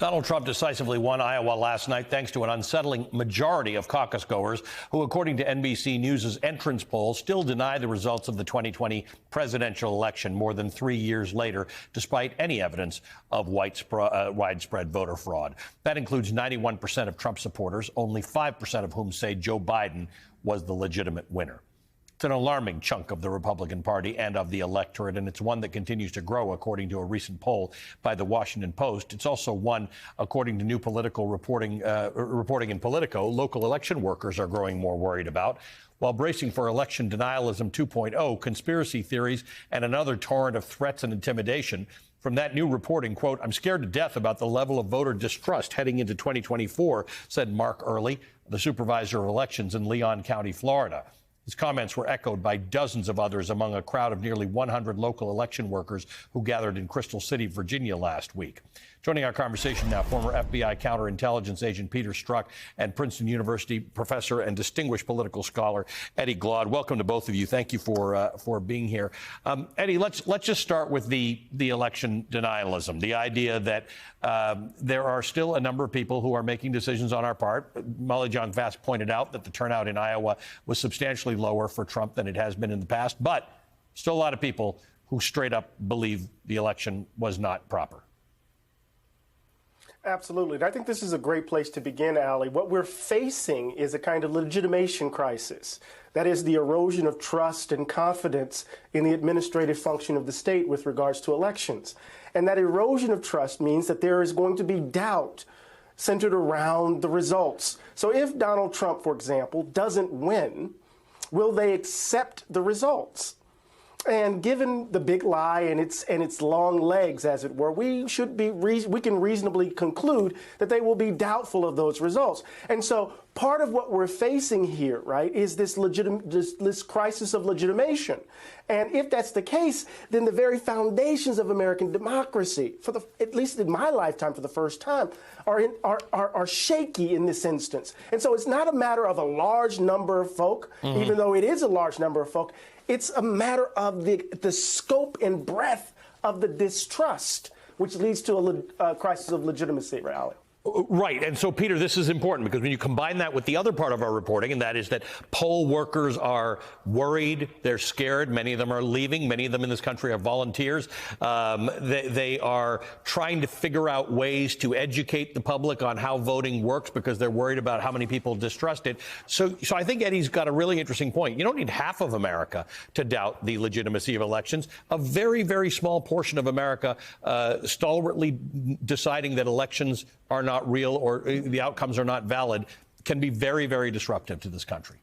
Donald Trump decisively won Iowa last night thanks to an unsettling majority of caucus goers who, according to NBC News' entrance poll, still deny the results of the 2020 presidential election more than 3 years later, despite any evidence of widespread voter fraud. That includes 91% of Trump supporters, only 5% of whom say Joe Biden was the legitimate winner. It's an alarming chunk of the Republican Party and of the electorate, and it's one that continues to grow, according to a recent poll by the Washington Post. It's also one, according to new political reporting in Politico, local election workers are growing more worried about. While bracing for election denialism 2.0, conspiracy theories, and another torrent of threats and intimidation. From that new reporting, quote, "I'm scared to death about the level of voter distrust heading into 2024, said Mark Earley, the supervisor of elections in Leon County, Florida. His comments were echoed by dozens of others among a crowd of nearly 100 local election workers who gathered in Crystal City, Virginia last week. Joining our conversation now, former FBI counterintelligence agent Peter Strzok and Princeton University professor and distinguished political scholar Eddie Glaude. Welcome to both of you. Thank you for being here. Eddie, let's just start with the election denialism, the idea that there are still a number of people who are making decisions on our part. Molly Jong-Fast pointed out that the turnout in Iowa was substantially lower for Trump than it has been in the past, but still a lot of people who straight up believe the election was not proper. Absolutely. And I think this is a great place to begin, Ali. What we're facing is a kind of legitimation crisis. That is the erosion of trust and confidence in the administrative function of the state with regards to elections. And that erosion of trust means that there is going to be doubt centered around the results. So if Donald Trump, for example, doesn't win, will they accept the results? And given the big lie and its long legs, as it were, we can reasonably conclude that they will be doubtful of those results. And so part of what we're facing here, right, is this crisis of legitimation. And if that's the case, then the very foundations of American democracy, at least in my lifetime for the first time, are shaky in this instance. And so it's not a matter of a large number of folk, even though it is a large number of folk. It's a matter of the scope and breadth of the distrust, which leads to a crisis of legitimacy, Ali. Right. And so, Peter, this is important because when you combine that with the other part of our reporting, and that is that poll workers are worried, they're scared. Many of them are leaving. Many of them in this country are volunteers. They are trying to figure out ways to educate the public on how voting works because they're worried about how many people distrust it. So I think Eddie's got a really interesting point. You don't need half of America to doubt the legitimacy of elections. A very, very small portion of America stalwartly deciding that elections are not real or the outcomes are not valid can be very, very disruptive to this country.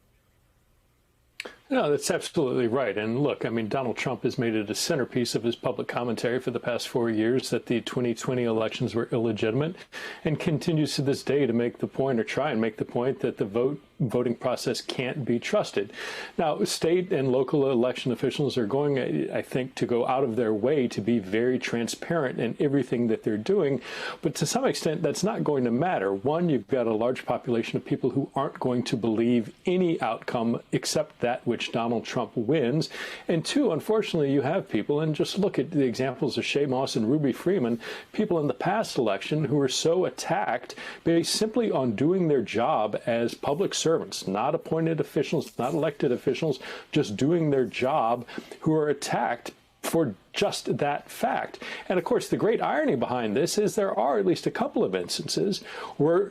No, that's absolutely right. And look, I mean, Donald Trump has made it a centerpiece of his public commentary for the past 4 years that the 2020 elections were illegitimate and continues to this day to make the point or try and make the point that the voting process can't be trusted. Now, state and local election officials are going, I think, to go out of their way to be very transparent in everything that they're doing. But to some extent, that's not going to matter. One, you've got a large population of people who aren't going to believe any outcome except that which Donald Trump wins. And two, unfortunately, you have people, and just look at the examples of Shaye Moss and Ruby Freeman, people in the past election who were so attacked based simply on doing their job as public servants, not appointed officials, not elected officials, just doing their job, who are attacked for just that fact. And of course, the great irony behind this is there are at least a couple of instances where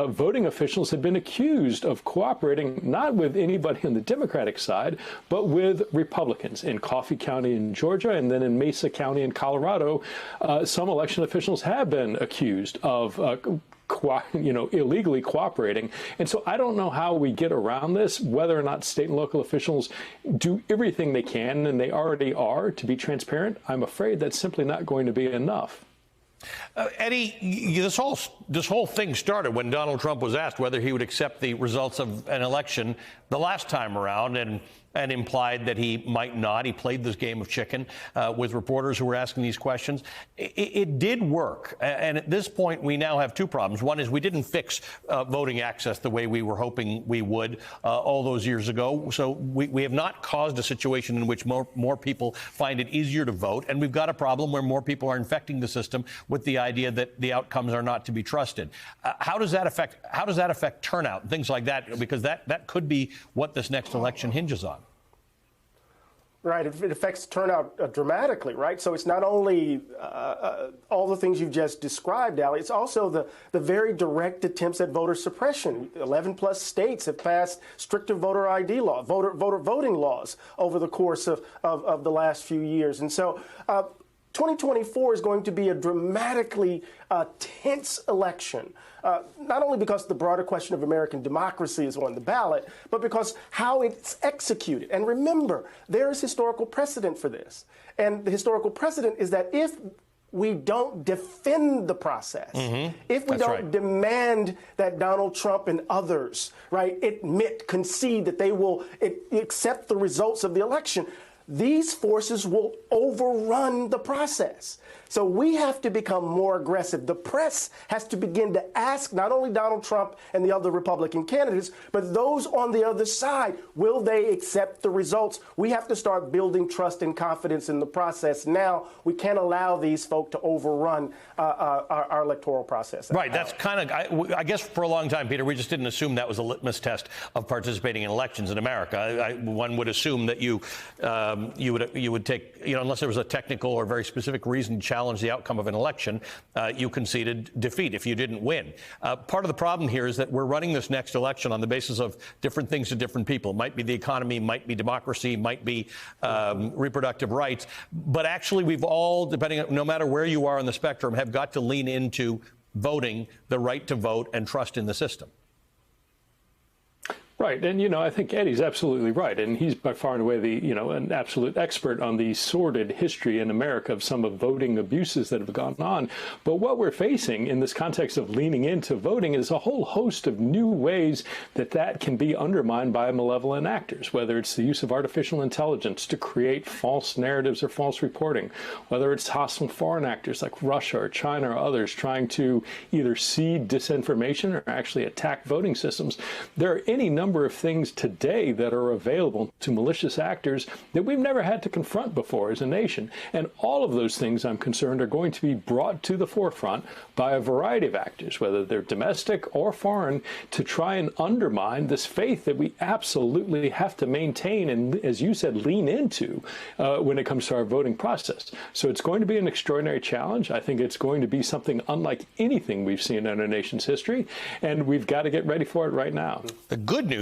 voting officials have been accused of cooperating not with anybody on the Democratic side, but with Republicans. In Coffee County in Georgia and then in Mesa County in Colorado, some election officials have been accused of illegally cooperating. And so I don't know how we get around this, whether or not state and local officials do everything they can, and they already are, to be transparent. I'm afraid that's simply not going to be enough. Eddie, this whole thing started when Donald Trump was asked whether he would accept the results of an election the last time around. And and implied that he might not. He played this game of chicken with reporters who were asking these questions. It did work. And at this point, we now have two problems. One is we didn't fix voting access the way we were hoping we would all those years ago. So we have not caused a situation in which more people find it easier to vote. And we've got a problem where more people are infecting the system with the idea that the outcomes are not to be trusted. How does that affect turnout and things like that? Because that could be what this next election hinges on. Right, it affects turnout dramatically, right? So it's not only all the things you've just described, Ali, it's also the very direct attempts at voter suppression. 11 plus states have passed stricter voter ID law, voter voting laws over the course of the last few years. And so 2024 is going to be a dramatically tense election. Not only because the broader question of American democracy is on the ballot, but because how it's executed. And remember, there is historical precedent for this. And the historical precedent is that if we don't defend the process, if we don't demand that Donald Trump and others, right, concede that they will accept the results of the election, these forces will overrun the process. So we have to become more aggressive. The press has to begin to ask not only Donald Trump and the other Republican candidates, but those on the other side, will they accept the results? We have to start building trust and confidence in the process now. We can't allow these folk to overrun our electoral process. Right. That's kind of, I guess for a long time, Peter, we just didn't assume that was a litmus test of participating in elections in America. One would assume that you would take, unless there was a technical or very specific reason to challenge the outcome of an election, you conceded defeat if you didn't win. Part of the problem here is that we're running this next election on the basis of different things to different people. It might be the economy, might be democracy, might be reproductive rights. But actually, we've all, no matter where you are on the spectrum, have got to lean into voting, the right to vote, and trust in the system. Right. And, I think Eddie's absolutely right. And he's by far and away an absolute expert on the sordid history in America of some of voting abuses that have gone on. But what we're facing in this context of leaning into voting is a whole host of new ways that can be undermined by malevolent actors, whether it's the use of artificial intelligence to create false narratives or false reporting, whether it's hostile foreign actors like Russia or China or others trying to either seed disinformation or actually attack voting systems. There are any number of things today that are available to malicious actors that we've never had to confront before as a nation. And all of those things, I'm concerned, are going to be brought to the forefront by a variety of actors, whether they're domestic or foreign, to try and undermine this faith that we absolutely have to maintain and, as you said, lean into when it comes to our voting process. So it's going to be an extraordinary challenge. I think it's going to be something unlike anything we've seen in our nation's history, and we've got to get ready for it right now. The good news